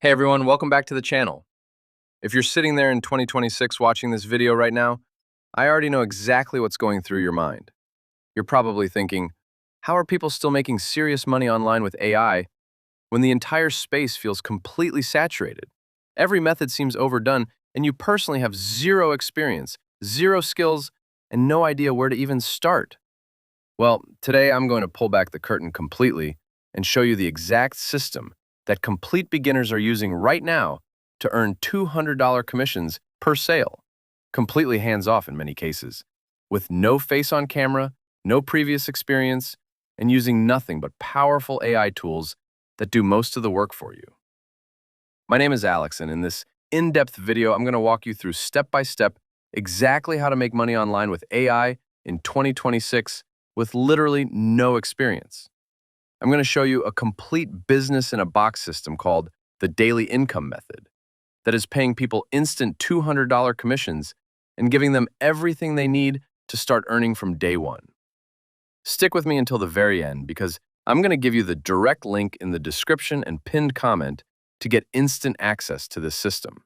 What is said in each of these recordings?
Hey everyone, welcome back to the channel. If you're sitting there in 2026 watching this video right now, I already know exactly what's going through your mind. You're probably thinking, how are people still making serious money online with AI when the entire space feels completely saturated? Every method seems overdone, and you personally have zero experience, zero skills, and no idea where to even start. Well, today I'm going to pull back the curtain completely and show you the exact system that complete beginners are using right now to earn $200 commissions per sale, completely hands-off in many cases, with no face on camera, no previous experience, and using nothing but powerful AI tools that do most of the work for you. My name is Alex, and in this in-depth video, I'm going to walk you through step-by-step exactly how to make money online with AI in 2026 with literally no experience. I'm going to show you a complete business-in-a-box system called the daily income method that is paying people instant $200 commissions and giving them everything they need to start earning from day one. Stick with me until the very end because I'm going to give you the direct link in the description and pinned comment to get instant access to this system.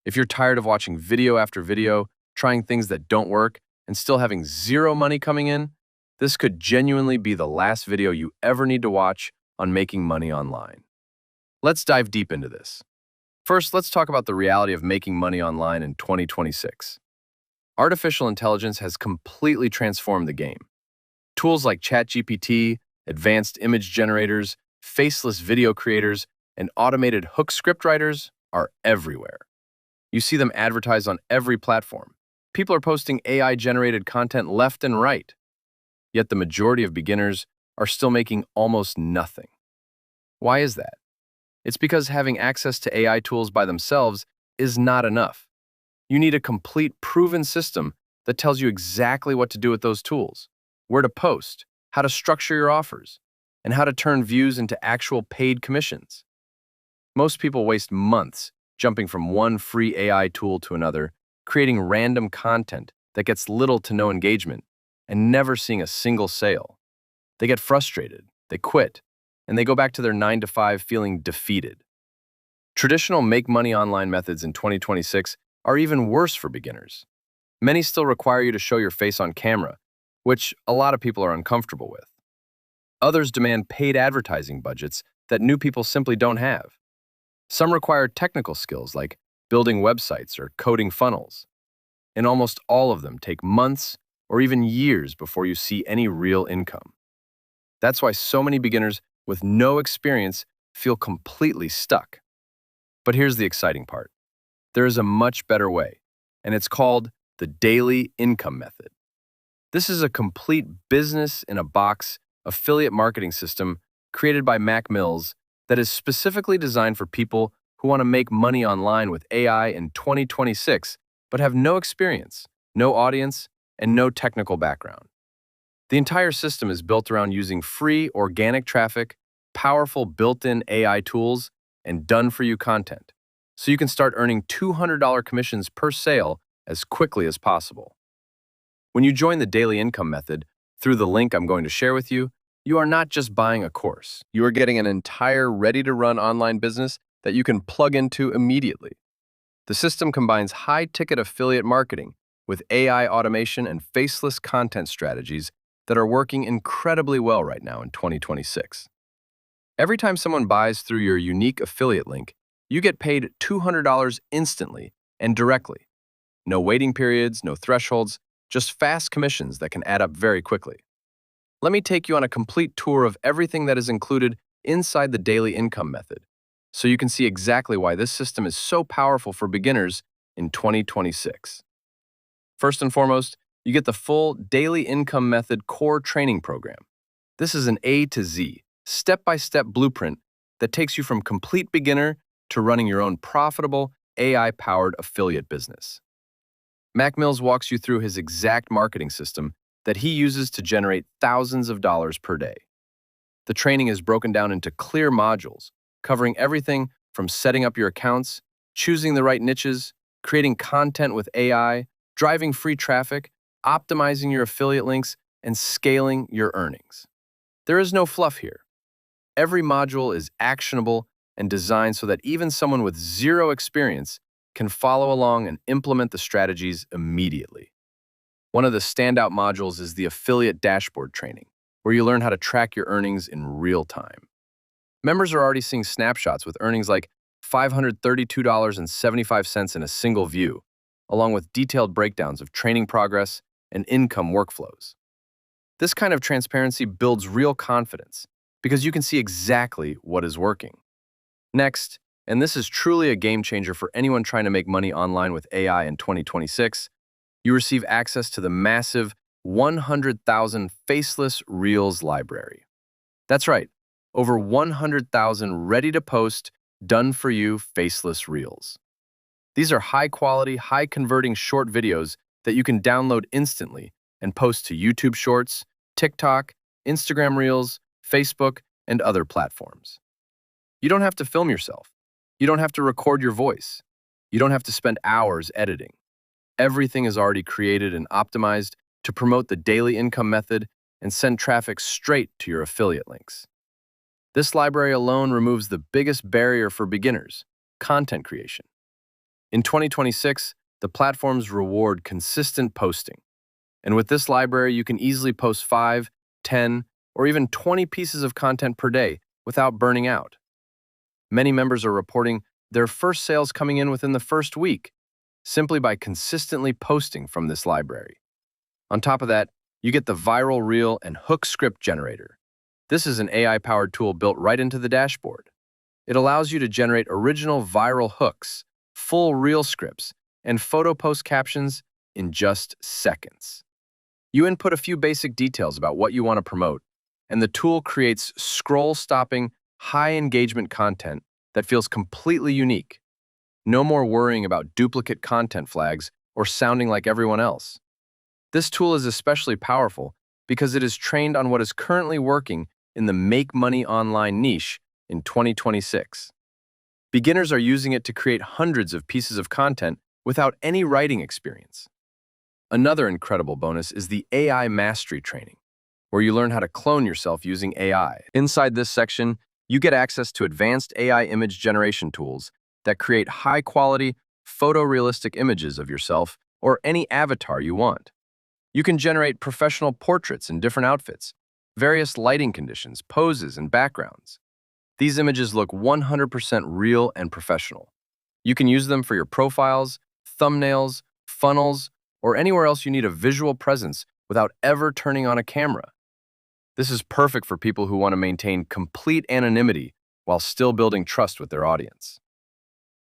If you're tired of watching video after video, trying things that don't work, and still having zero money coming in, this could genuinely be the last video you ever need to watch on making money online. Let's dive deep into this. First, let's talk about the reality of making money online in 2026. Artificial intelligence has completely transformed the game. Tools like ChatGPT, advanced image generators, faceless video creators, and automated hook scriptwriters are everywhere. You see them advertised on every platform. People are posting AI-generated content left and right. Yet the majority of beginners are still making almost nothing. Why is that? It's because having access to AI tools by themselves is not enough. You need a complete, proven system that tells you exactly what to do with those tools, where to post, how to structure your offers, and how to turn views into actual paid commissions. Most people waste months jumping from one free AI tool to another, creating random content that gets little to no engagement, and never seeing a single sale. They get frustrated, they quit, and they go back to their 9-to-5 feeling defeated. Traditional make money online methods in 2026 are even worse for beginners. Many still require you to show your face on camera, which a lot of people are uncomfortable with. Others demand paid advertising budgets that new people simply don't have. Some require technical skills like building websites or coding funnels. And almost all of them take months or even years before you see any real income. That's why so many beginners with no experience feel completely stuck. But here's the exciting part. There is a much better way, and it's called the daily income method. This is a complete business-in-a-box affiliate marketing system created by Mac Mills that is specifically designed for people who want to make money online with AI in 2026 but have no experience, no audience, and no technical background. The entire system is built around using free organic traffic, powerful built-in AI tools, and done-for-you content, so you can start earning $200 commissions per sale as quickly as possible. When you join the daily income method through the link I'm going to share with you, you are not just buying a course. You are getting an entire ready-to-run online business that you can plug into immediately. The system combines high-ticket affiliate marketing with AI automation and faceless content strategies that are working incredibly well right now in 2026. Every time someone buys through your unique affiliate link, you get paid $200 instantly and directly. No waiting periods, no thresholds, just fast commissions that can add up very quickly. Let me take you on a complete tour of everything that is included inside the daily income method, so you can see exactly why this system is so powerful for beginners in 2026. First and foremost, you get the full Daily Income Method core training program. This is an A to Z, step-by-step blueprint that takes you from complete beginner to running your own profitable, AI-powered affiliate business. Mac Mills walks you through his exact marketing system that he uses to generate thousands of dollars per day. The training is broken down into clear modules, covering everything from setting up your accounts, choosing the right niches, creating content with AI, driving free traffic, optimizing your affiliate links, and scaling your earnings. There is no fluff here. Every module is actionable and designed so that even someone with zero experience can follow along and implement the strategies immediately. One of the standout modules is the affiliate dashboard training, where you learn how to track your earnings in real time. Members are already seeing snapshots with earnings like $532.75 in a single view, along with detailed breakdowns of training progress and income workflows. This kind of transparency builds real confidence because you can see exactly what is working. Next, and this is truly a game changer for anyone trying to make money online with AI in 2026, you receive access to the massive 100,000 Faceless Reels library. That's right, over 100,000 ready-to-post, done-for-you Faceless Reels. These are high-quality, high-converting short videos that you can download instantly and post to YouTube Shorts, TikTok, Instagram Reels, Facebook, and other platforms. You don't have to film yourself. You don't have to record your voice. You don't have to spend hours editing. Everything is already created and optimized to promote the daily income method and send traffic straight to your affiliate links. This library alone removes the biggest barrier for beginners: content creation. In 2026, the platforms reward consistent posting. And with this library, you can easily post 5, 10, or even 20 pieces of content per day without burning out. Many members are reporting their first sales coming in within the first week, simply by consistently posting from this library. On top of that, you get the viral reel and hook script generator. This is an AI-powered tool built right into the dashboard. It allows you to generate original viral hooks, full reel scripts, and photo post captions in just seconds. You input a few basic details about what you want to promote, and the tool creates scroll-stopping, high-engagement content that feels completely unique. No more worrying about duplicate content flags or sounding like everyone else. This tool is especially powerful because it is trained on what is currently working in the make money online niche in 2026. Beginners are using it to create hundreds of pieces of content without any writing experience. Another incredible bonus is the AI Mastery training, where you learn how to clone yourself using AI. Inside this section, you get access to advanced AI image generation tools that create high-quality, photorealistic images of yourself or any avatar you want. You can generate professional portraits in different outfits, various lighting conditions, poses, and backgrounds. These images look 100% real and professional. You can use them for your profiles, thumbnails, funnels, or anywhere else you need a visual presence without ever turning on a camera. This is perfect for people who want to maintain complete anonymity while still building trust with their audience.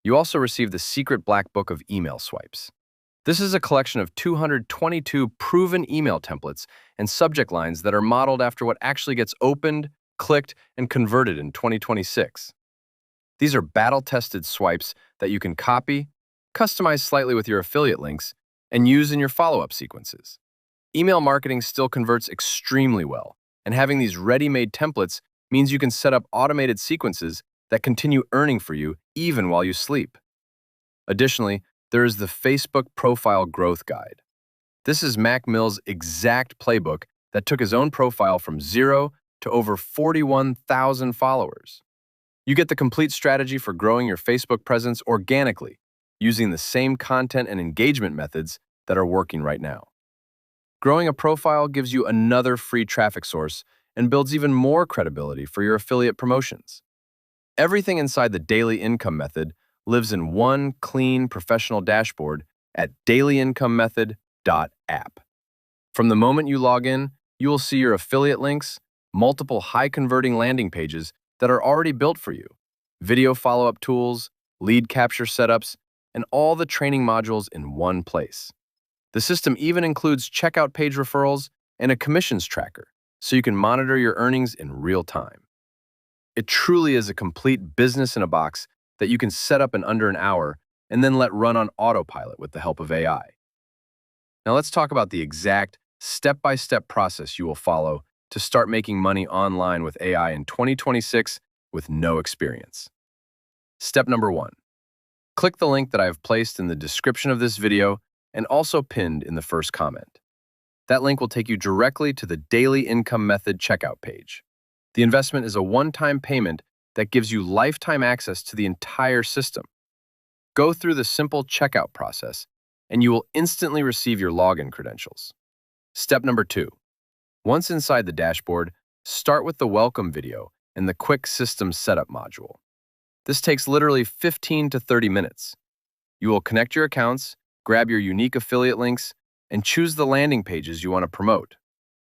You also receive the secret black book of email swipes. This is a collection of 222 proven email templates and subject lines that are modeled after what actually gets opened, clicked, and converted in 2026. These are battle-tested swipes that you can copy, customize slightly with your affiliate links, and use in your follow-up sequences. Email marketing still converts extremely well, and having these ready-made templates means you can set up automated sequences that continue earning for you even while you sleep. Additionally, there is the Facebook Profile Growth Guide. This is Mac Mill's exact playbook that took his own profile from 0 to over 41,000 followers. You get the complete strategy for growing your Facebook presence organically, using the same content and engagement methods that are working right now. Growing a profile gives you another free traffic source and builds even more credibility for your affiliate promotions. Everything inside the daily income method lives in one clean, professional dashboard at dailyincomemethod.app. From the moment you log in, you will see your affiliate links, multiple high-converting landing pages that are already built for you, video follow-up tools, lead capture setups, and all the training modules in one place. The system even includes checkout page referrals and a commissions tracker, so you can monitor your earnings in real time. It truly is a complete business in a box that you can set up in under an hour and then let run on autopilot with the help of AI. Now let's talk about the exact step-by-step process you will follow to start making money online with AI in 2026 with no experience. Step number 1. Click the link that I have placed in the description of this video and also pinned in the first comment. That link will take you directly to the Daily Income Method checkout page. The investment is a one-time payment that gives you lifetime access to the entire system. Go through the simple checkout process, and you will instantly receive your login credentials. Step number 2. Once inside the dashboard, start with the welcome video and the quick system setup module. This takes literally 15 to 30 minutes. You will connect your accounts, grab your unique affiliate links, and choose the landing pages you want to promote.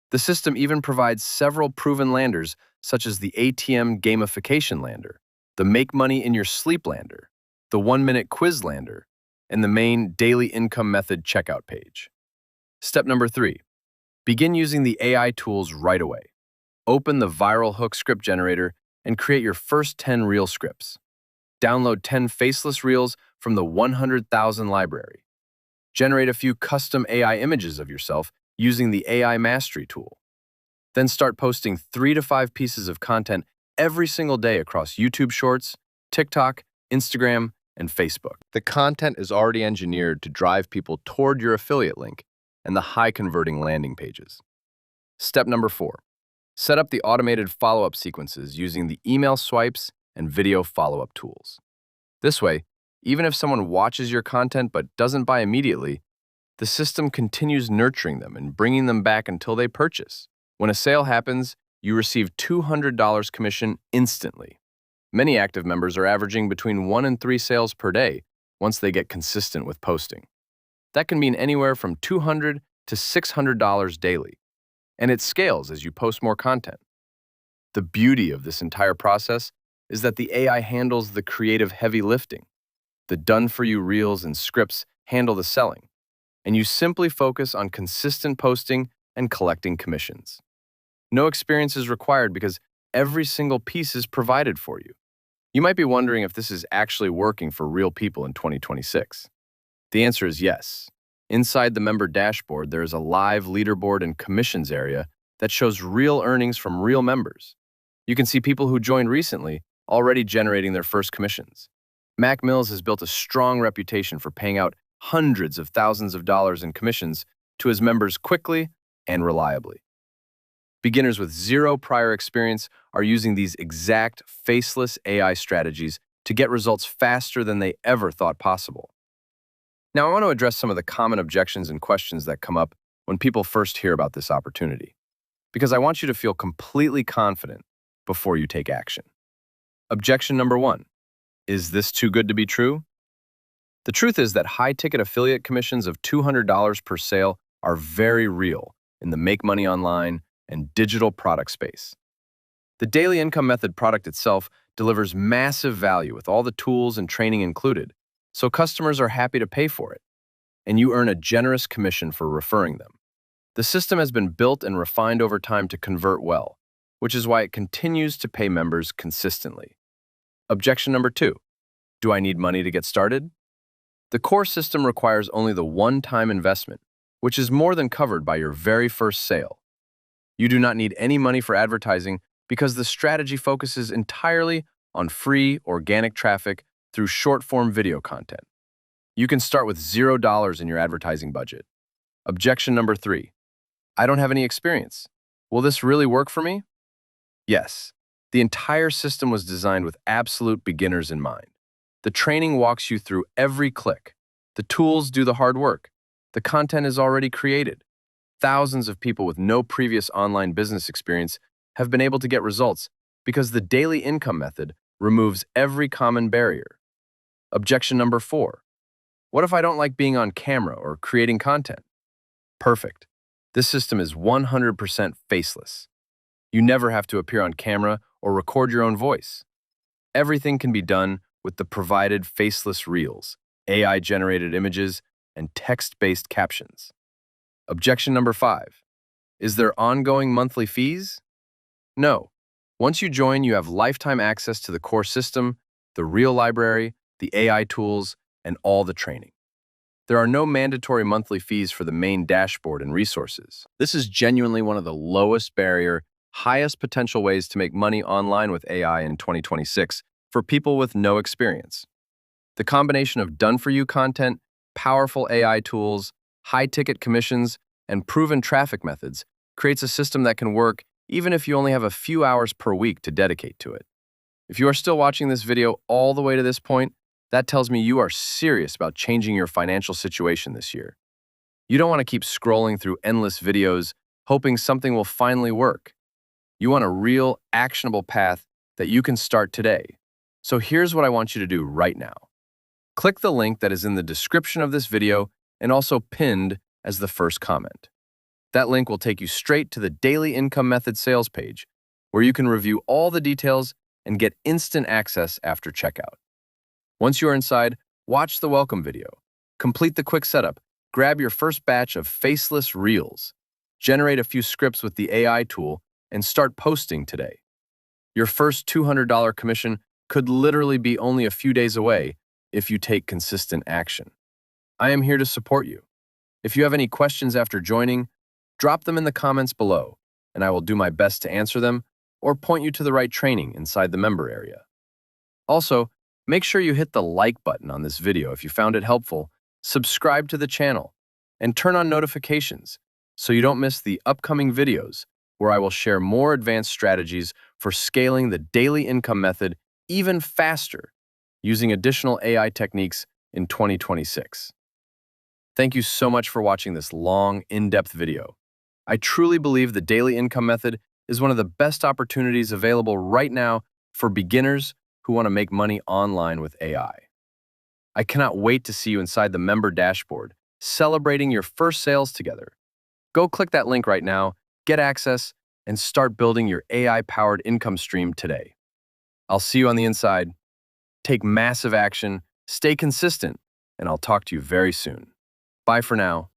The system even provides several proven landers, such as the ATM gamification lander, the Make Money in Your Sleep lander, the 1-minute quiz lander, and the main daily income method checkout page. Step number 3. Begin using the AI tools right away. Open the viral hook script generator and create your first 10 reel scripts. Download 10 faceless reels from the 100,000 library. Generate a few custom AI images of yourself using the AI Mastery tool. Then start posting 3 to 5 pieces of content every single day across YouTube Shorts, TikTok, Instagram, and Facebook. The content is already engineered to drive people toward your affiliate link and the high-converting landing pages. Step number 4. Set up the automated follow-up sequences using the email swipes and video follow-up tools. This way, even if someone watches your content but doesn't buy immediately, the system continues nurturing them and bringing them back until they purchase. When a sale happens, you receive $200 commission instantly. Many active members are averaging between 1 and 3 sales per day once they get consistent with posting. That can mean anywhere from $200 to $600 daily, and it scales as you post more content. The beauty of this entire process is that the AI handles the creative heavy lifting. The done-for-you reels and scripts handle the selling, and you simply focus on consistent posting and collecting commissions. No experience is required because every single piece is provided for you. You might be wondering if this is actually working for real people in 2026. The answer is yes. Inside the member dashboard, there is a live leaderboard and commissions area that shows real earnings from real members. You can see people who joined recently already generating their first commissions. Mac Mills has built a strong reputation for paying out hundreds of thousands of dollars in commissions to his members quickly and reliably. Beginners with zero prior experience are using these exact faceless AI strategies to get results faster than they ever thought possible. Now, I want to address some of the common objections and questions that come up when people first hear about this opportunity, because I want you to feel completely confident before you take action. Objection number 1. Is this too good to be true? The truth is that high-ticket affiliate commissions of $200 per sale are very real in the Make Money Online and digital product space. The daily income method product itself delivers massive value with all the tools and training included, so customers are happy to pay for it, and you earn a generous commission for referring them. The system has been built and refined over time to convert well, which is why it continues to pay members consistently. Objection number 2. Do I need money to get started? The core system requires only the one-time investment, which is more than covered by your very first sale. You do not need any money for advertising because the strategy focuses entirely on free, organic traffic through short-form video content. You can start with $0 in your advertising budget. Objection number 3. I don't have any experience. Will this really work for me? Yes. The entire system was designed with absolute beginners in mind. The training walks you through every click. The tools do the hard work. The content is already created. Thousands of people with no previous online business experience have been able to get results because the daily income method removes every common barrier. Objection number 4. What if I don't like being on camera or creating content? Perfect. This system is 100% faceless. You never have to appear on camera or record your own voice. Everything can be done with the provided faceless reels, AI-generated images, and text-based captions. Objection number 5. Is there ongoing monthly fees? No. Once you join, you have lifetime access to the core system, the reel library, the AI tools, and all the training. There are no mandatory monthly fees for the main dashboard and resources. This is genuinely one of the lowest barrier, highest potential ways to make money online with AI in 2026 for people with no experience. The combination of done-for-you content, powerful AI tools, high-ticket commissions, and proven traffic methods creates a system that can work even if you only have a few hours per week to dedicate to it. If you are still watching this video all the way to this point, that tells me you are serious about changing your financial situation this year. You don't want to keep scrolling through endless videos, hoping something will finally work. You want a real, actionable path that you can start today. So here's what I want you to do right now. Click the link that is in the description of this video and also pinned as the first comment. That link will take you straight to the Daily Income Method sales page, where you can review all the details and get instant access after checkout. Once you are inside, watch the welcome video, complete the quick setup, grab your first batch of Faceless Reels, generate a few scripts with the AI tool, and start posting today. Your first $200 commission could literally be only a few days away if you take consistent action. I am here to support you. If you have any questions after joining, drop them in the comments below, and I will do my best to answer them or point you to the right training inside the member area. Also, make sure you hit the like button on this video if you found it helpful, subscribe to the channel, and turn on notifications so you don't miss the upcoming videos where I will share more advanced strategies for scaling the daily income method even faster using additional AI techniques in 2026. Thank you so much for watching this long, in-depth video. I truly believe the daily income method is one of the best opportunities available right now for beginners who want to make money online with AI. I cannot wait to see you inside the member dashboard, celebrating your first sales together. Go click that link right now, get access, and start building your AI-powered income stream today. I'll see you on the inside. Take massive action, stay consistent, and I'll talk to you very soon. Bye for now.